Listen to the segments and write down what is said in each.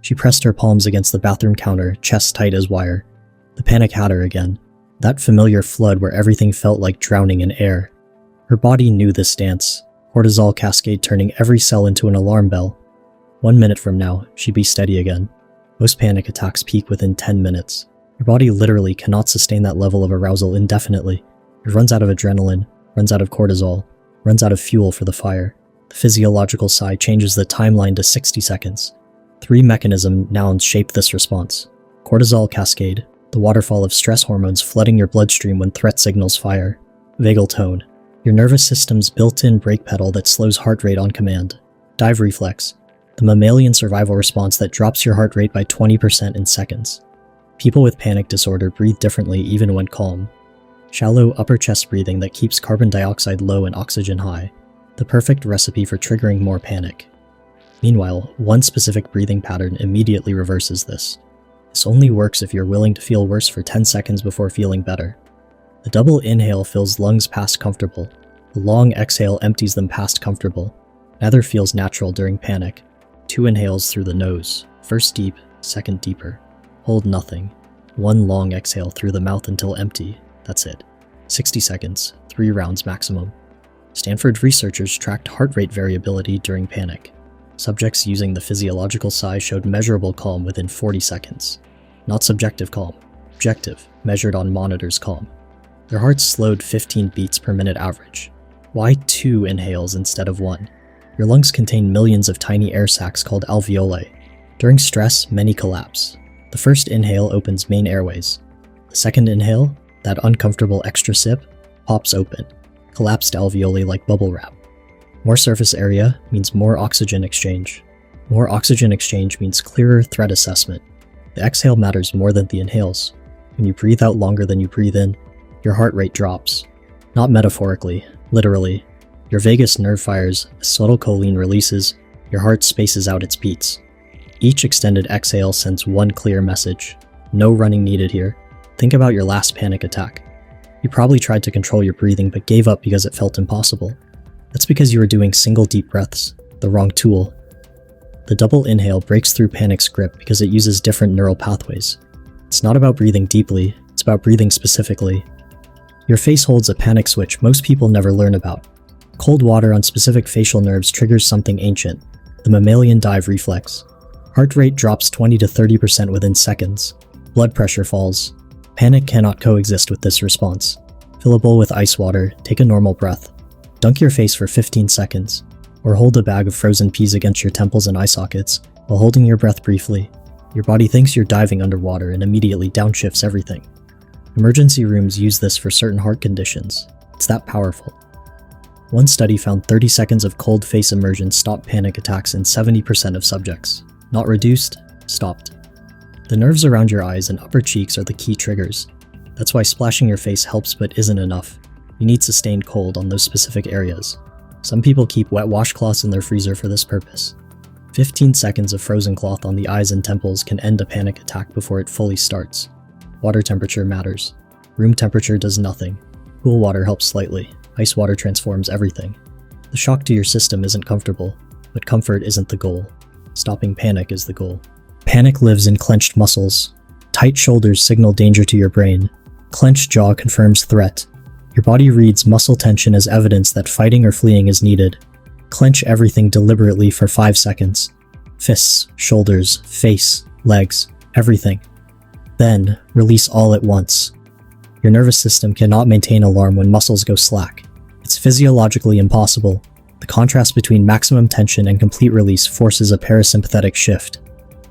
She pressed her palms against the bathroom counter, chest tight as wire. The panic had her again. That familiar flood where everything felt like drowning in air. Her body knew this dance, cortisol cascade turning every cell into an alarm bell. 1 minute from now, she'd be steady again. Most panic attacks peak within 10 minutes. Your body literally cannot sustain that level of arousal indefinitely. It runs out of adrenaline, runs out of cortisol, runs out of fuel for the fire. The physiological sigh changes the timeline to 60 seconds. 3 mechanism nouns shape this response. Cortisol cascade, the waterfall of stress hormones flooding your bloodstream when threat signals fire. Vagal tone, your nervous system's built-in brake pedal that slows heart rate on command. Dive reflex, the mammalian survival response that drops your heart rate by 20% in seconds. People with panic disorder breathe differently even when calm. Shallow upper chest breathing that keeps carbon dioxide low and oxygen high. The perfect recipe for triggering more panic. Meanwhile, one specific breathing pattern immediately reverses this. This only works if you're willing to feel worse for 10 seconds before feeling better. The double inhale fills lungs past comfortable. The long exhale empties them past comfortable. Neither feels natural during panic. 2 inhales through the nose. First deep, second deeper. Hold nothing. 1 long exhale through the mouth until empty. That's it. 60 seconds, 3 rounds maximum. Stanford researchers tracked heart rate variability during panic. Subjects using the physiological sigh showed measurable calm within 40 seconds. Not subjective calm, objective, measured on monitors calm. Their hearts slowed 15 beats per minute average. Why 2 inhales instead of 1? Your lungs contain millions of tiny air sacs called alveoli. During stress, many collapse. The first inhale opens main airways. The second inhale, that uncomfortable extra sip, pops open. Collapsed alveoli like bubble wrap. More surface area means more oxygen exchange. More oxygen exchange means clearer threat assessment. The exhale matters more than the inhales. When you breathe out longer than you breathe in, your heart rate drops. Not metaphorically, literally. Your vagus nerve fires, acetylcholine releases, your heart spaces out its beats. Each extended exhale sends one clear message. No running needed here. Think about your last panic attack. You probably tried to control your breathing but gave up because it felt impossible. That's because you were doing single deep breaths, the wrong tool. The double inhale breaks through panic's grip because it uses different neural pathways. It's not about breathing deeply, it's about breathing specifically. Your face holds a panic switch most people never learn about. Cold water on specific facial nerves triggers something ancient, the mammalian dive reflex. Heart rate drops 20 to 30% within seconds. Blood pressure falls. Panic cannot coexist with this response. Fill a bowl with ice water, take a normal breath. Dunk your face for 15 seconds, or hold a bag of frozen peas against your temples and eye sockets while holding your breath briefly. Your body thinks you're diving underwater and immediately downshifts everything. Emergency rooms use this for certain heart conditions. It's that powerful. One study found 30 seconds of cold face immersion stopped panic attacks in 70% of subjects. Not reduced, stopped. The nerves around your eyes and upper cheeks are the key triggers. That's why splashing your face helps but isn't enough. You need sustained cold on those specific areas. Some people keep wet washcloths in their freezer for this purpose. 15 seconds of frozen cloth on the eyes and temples can end a panic attack before it fully starts. Water temperature matters. Room temperature does nothing. Cool water helps slightly. Ice water transforms everything. The shock to your system isn't comfortable, but comfort isn't the goal. Stopping panic is the goal. Panic lives in clenched muscles. Tight shoulders signal danger to your brain. Clenched jaw confirms threat. Your body reads muscle tension as evidence that fighting or fleeing is needed. Clench everything deliberately for 5 seconds. Fists, shoulders, face, legs, everything. Then, release all at once. Your nervous system cannot maintain alarm when muscles go slack. It's physiologically impossible. The contrast between maximum tension and complete release forces a parasympathetic shift.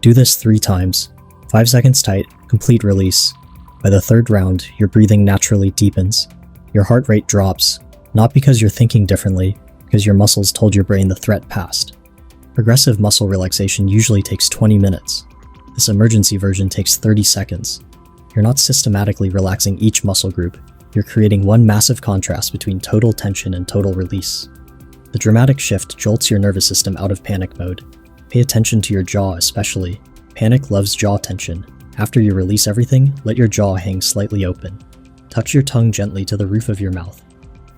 Do this 3 times. 5 seconds tight, complete release. By the 3rd round, your breathing naturally deepens. Your heart rate drops, not because you're thinking differently, because your muscles told your brain the threat passed. Progressive muscle relaxation usually takes 20 minutes. This emergency version takes 30 seconds. You're not systematically relaxing each muscle group, you're creating one massive contrast between total tension and total release. The dramatic shift jolts your nervous system out of panic mode. Pay attention to your jaw especially. Panic loves jaw tension. After you release everything, let your jaw hang slightly open. Touch your tongue gently to the roof of your mouth.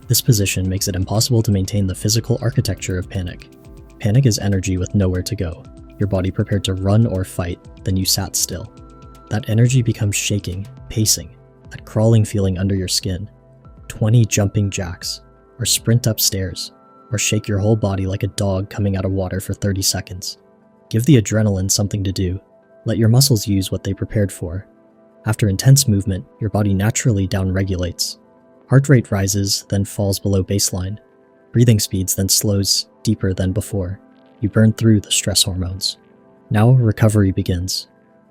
This position makes it impossible to maintain the physical architecture of panic. Panic is energy with nowhere to go. your body prepared to run or fight, then you sat still. That energy becomes shaking, pacing, that crawling feeling under your skin. 20 jumping jacks, or sprint upstairs, or shake your whole body like a dog coming out of water for 30 seconds. Give the adrenaline something to do. Let your muscles use what they prepared for. After intense movement, your body naturally downregulates. Heart rate rises, then falls below baseline. Breathing speeds then slows deeper than before. You burn through the stress hormones. Now recovery begins.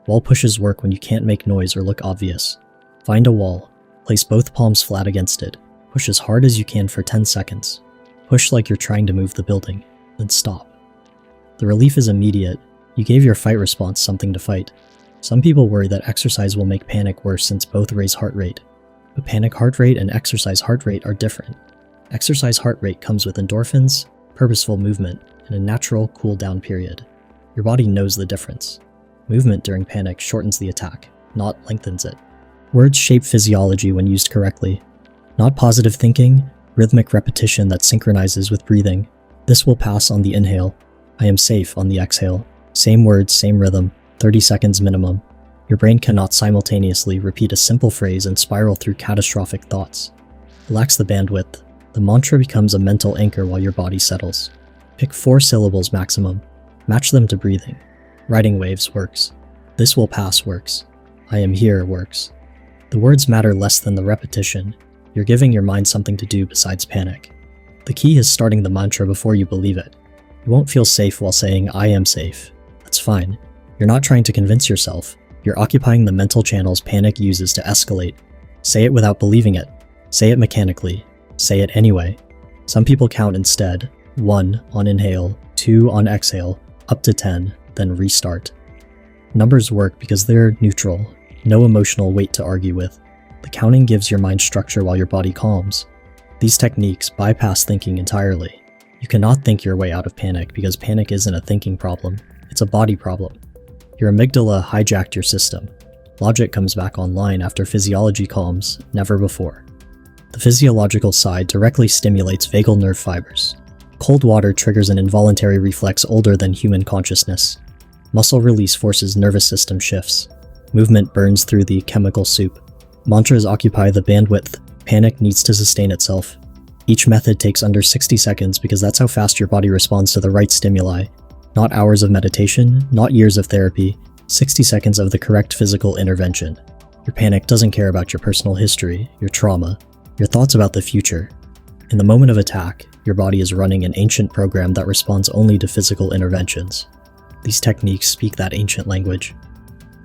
Wall pushes work when you can't make noise or look obvious. Find a wall. Place both palms flat against it. Push as hard as you can for 10 seconds. Push like you're trying to move the building, then stop. The relief is immediate. You gave your fight response something to fight. Some people worry that exercise will make panic worse since both raise heart rate. But panic heart rate and exercise heart rate are different. Exercise heart rate comes with endorphins, purposeful movement, and a natural cool-down period. Your body knows the difference. Movement during panic shortens the attack, not lengthens it. Words shape physiology when used correctly. Not positive thinking, rhythmic repetition that synchronizes with breathing. This will pass on the inhale. I am safe on the exhale. Same words, same rhythm, 30 seconds minimum. Your brain cannot simultaneously repeat a simple phrase and spiral through catastrophic thoughts. Relax the bandwidth. The mantra becomes a mental anchor while your body settles. Pick 4 syllables maximum. Match them to breathing. Riding waves works. This will pass works. I am here works. The words matter less than the repetition. You're giving your mind something to do besides panic. The key is starting the mantra before you believe it. You won't feel safe while saying, I am safe. That's fine. You're not trying to convince yourself. You're occupying the mental channels panic uses to escalate. Say it without believing it. Say it mechanically. Say it anyway. Some people count instead. 1 on inhale, 2 on exhale, up to 10, then restart. Numbers work because they're neutral. No emotional weight to argue with. The counting gives your mind structure while your body calms. These techniques bypass thinking entirely. You cannot think your way out of panic because panic isn't a thinking problem, it's a body problem. Your amygdala hijacked your system. Logic comes back online after physiology calms, never before. The physiological side directly stimulates vagal nerve fibers. Cold water triggers an involuntary reflex older than human consciousness. Muscle release forces nervous system shifts. Movement burns through the chemical soup. Mantras occupy the bandwidth. Panic needs to sustain itself. Each method takes under 60 seconds because that's how fast your body responds to the right stimuli. Not hours of meditation, not years of therapy, 60 seconds of the correct physical intervention. Your panic doesn't care about your personal history, your trauma, your thoughts about the future. In the moment of attack, your body is running an ancient program that responds only to physical interventions. These techniques speak that ancient language.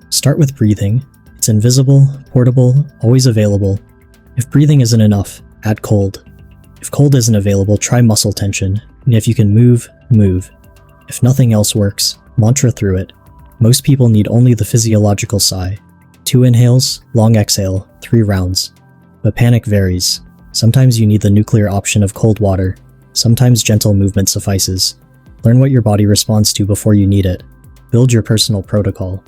Start with breathing. It's invisible, portable, always available. If breathing isn't enough, add cold. If cold isn't available, try muscle tension. And if you can move, move. If nothing else works, mantra through it. Most people need only the physiological sigh. 2 inhales, long exhale, 3 rounds. But panic varies. Sometimes you need the nuclear option of cold water. Sometimes gentle movement suffices. Learn what your body responds to before you need it. Build your personal protocol.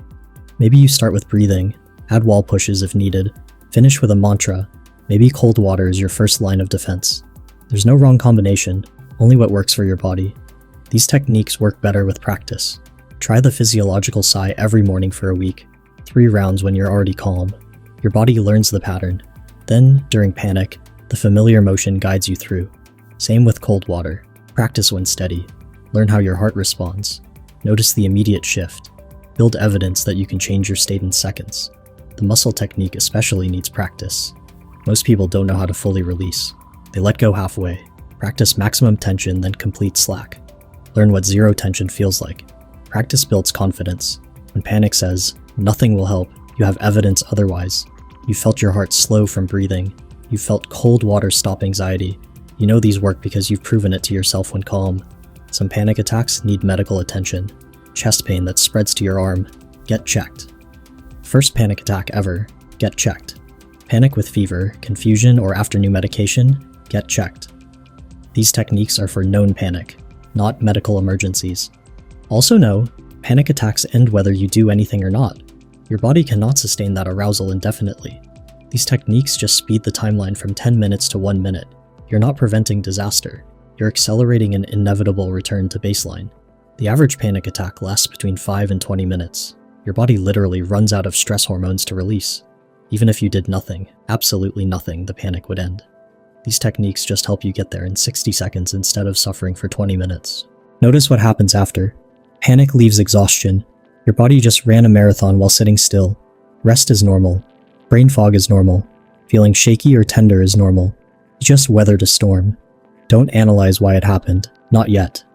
Maybe you start with breathing, add wall pushes if needed, finish with a mantra. Maybe cold water is your first line of defense. There's no wrong combination, only what works for your body. These techniques work better with practice. Try the physiological sigh every morning for a week, 3 rounds when you're already calm. Your body learns the pattern. Then, during panic, the familiar motion guides you through. Same with cold water. Practice when steady. Learn how your heart responds. Notice the immediate shift. Build evidence that you can change your state in seconds. The muscle technique especially needs practice. Most people don't know how to fully release. They let go halfway. Practice maximum tension, then complete slack. Learn what zero tension feels like. Practice builds confidence. When panic says, nothing will help, you have evidence otherwise. You felt your heart slow from breathing. You felt cold water stop anxiety. You know these work because you've proven it to yourself when calm. Some panic attacks need medical attention. Chest pain that spreads to your arm, get checked. First panic attack ever, get checked. Panic with fever, confusion, or after new medication, get checked. These techniques are for known panic, not medical emergencies. Also know, panic attacks end whether you do anything or not. Your body cannot sustain that arousal indefinitely. These techniques just speed the timeline from 10 minutes to 1 minute. You're not preventing disaster. You're accelerating an inevitable return to baseline. The average panic attack lasts between 5 and 20 minutes. Your body literally runs out of stress hormones to release. Even if you did nothing, absolutely nothing, the panic would end. These techniques just help you get there in 60 seconds instead of suffering for 20 minutes. Notice what happens after. Panic leaves exhaustion. Your body just ran a marathon while sitting still. Rest is normal. Brain fog is normal. Feeling shaky or tender is normal. You just weathered a storm. Don't analyze why it happened. Not yet.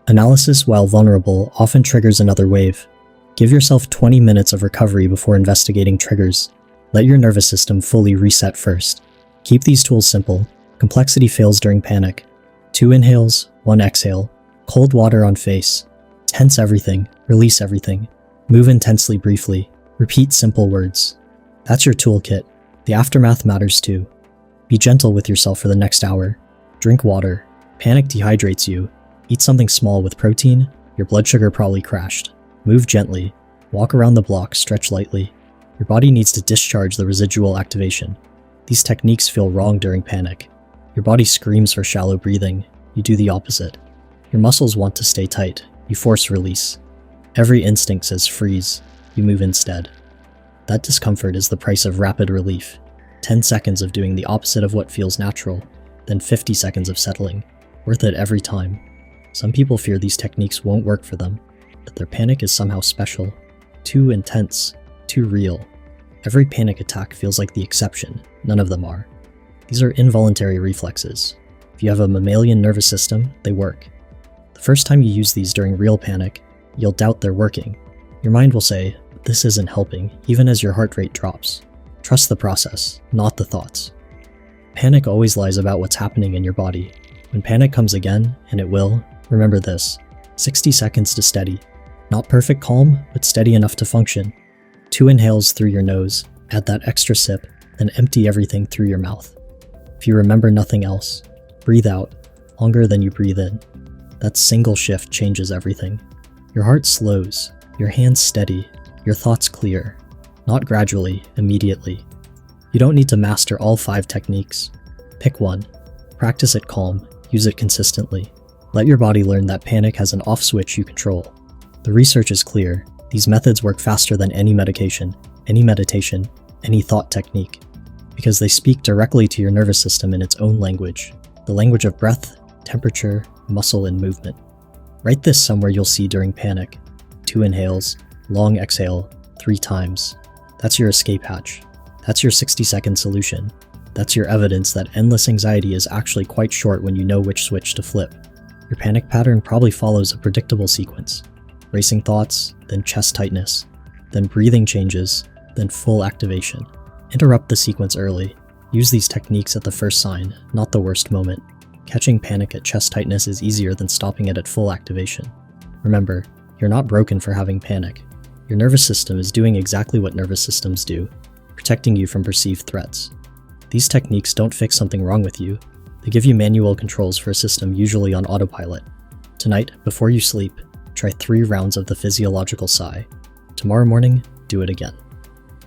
Analysis, while vulnerable, often triggers another wave. Give yourself 20 minutes of recovery before investigating triggers. Let your nervous system fully reset first. Keep these tools simple. Complexity fails during panic. 2 inhales, 1 exhale. Cold water on face. Tense everything. Release everything. Move intensely briefly. Repeat simple words. That's your toolkit. The aftermath matters too. Be gentle with yourself for the next hour. Drink water. Panic dehydrates you. Eat something small with protein. Your blood sugar probably crashed. Move gently. Walk around the block, stretch lightly. Your body needs to discharge the residual activation. These techniques feel wrong during panic. Your body screams for shallow breathing. You do the opposite. Your muscles want to stay tight. You force release. Every instinct says freeze. You move instead. That discomfort is the price of rapid relief. 10 seconds of doing the opposite of what feels natural, then 50 seconds of settling. Worth it every time. Some people fear these techniques won't work for them, that their panic is somehow special, too intense, too real. Every panic attack feels like the exception. None of them are. These are involuntary reflexes. If you have a mammalian nervous system, they work. The first time you use these during real panic, you'll doubt they're working. Your mind will say, "This isn't helping," even as your heart rate drops. Trust the process, not the thoughts. Panic always lies about what's happening in your body. When panic comes again, and it will, remember this: 60 seconds to steady. Not perfect calm, but steady enough to function. 2 inhales through your nose, add that extra sip, then empty everything through your mouth. If you remember nothing else, breathe out, longer than you breathe in. That single shift changes everything. Your heart slows, your hands steady, your thoughts clear. Not gradually, immediately. You don't need to master all 5 techniques. Pick one. Practice it calm, use it consistently. Let your body learn that panic has an off switch you control. The research is clear. These methods work faster than any medication, any meditation, any thought technique, because they speak directly to your nervous system in its own language, the language of breath, temperature, muscle, and movement. Write this somewhere you'll see during panic. 2 inhales, long exhale, 3 times. That's your escape hatch. That's your 60-second solution. That's your evidence that endless anxiety is actually quite short when you know which switch to flip. Your panic pattern probably follows a predictable sequence. Racing thoughts, then chest tightness, then breathing changes, then full activation. Interrupt the sequence early. Use these techniques at the first sign, not the worst moment. Catching panic at chest tightness is easier than stopping it at full activation. Remember, you're not broken for having panic. Your nervous system is doing exactly what nervous systems do, protecting you from perceived threats. These techniques don't fix something wrong with you. They give you manual controls for a system usually on autopilot. Tonight, before you sleep, try 3 rounds of the physiological sigh. Tomorrow morning, do it again.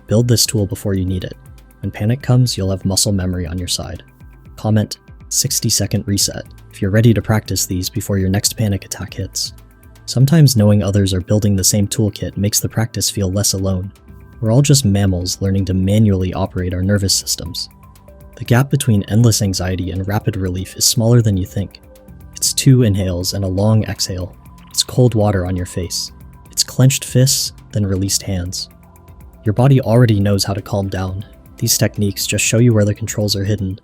Build this tool before you need it. When panic comes, you'll have muscle memory on your side. Comment 60-second reset if you're ready to practice these before your next panic attack hits. Sometimes knowing others are building the same toolkit makes the practice feel less alone. We're all just mammals learning to manually operate our nervous systems. The gap between endless anxiety and rapid relief is smaller than you think. It's 2 inhales and a long exhale. It's cold water on your face. It's clenched fists, then released hands. Your body already knows how to calm down. These techniques just show you where the controls are hidden.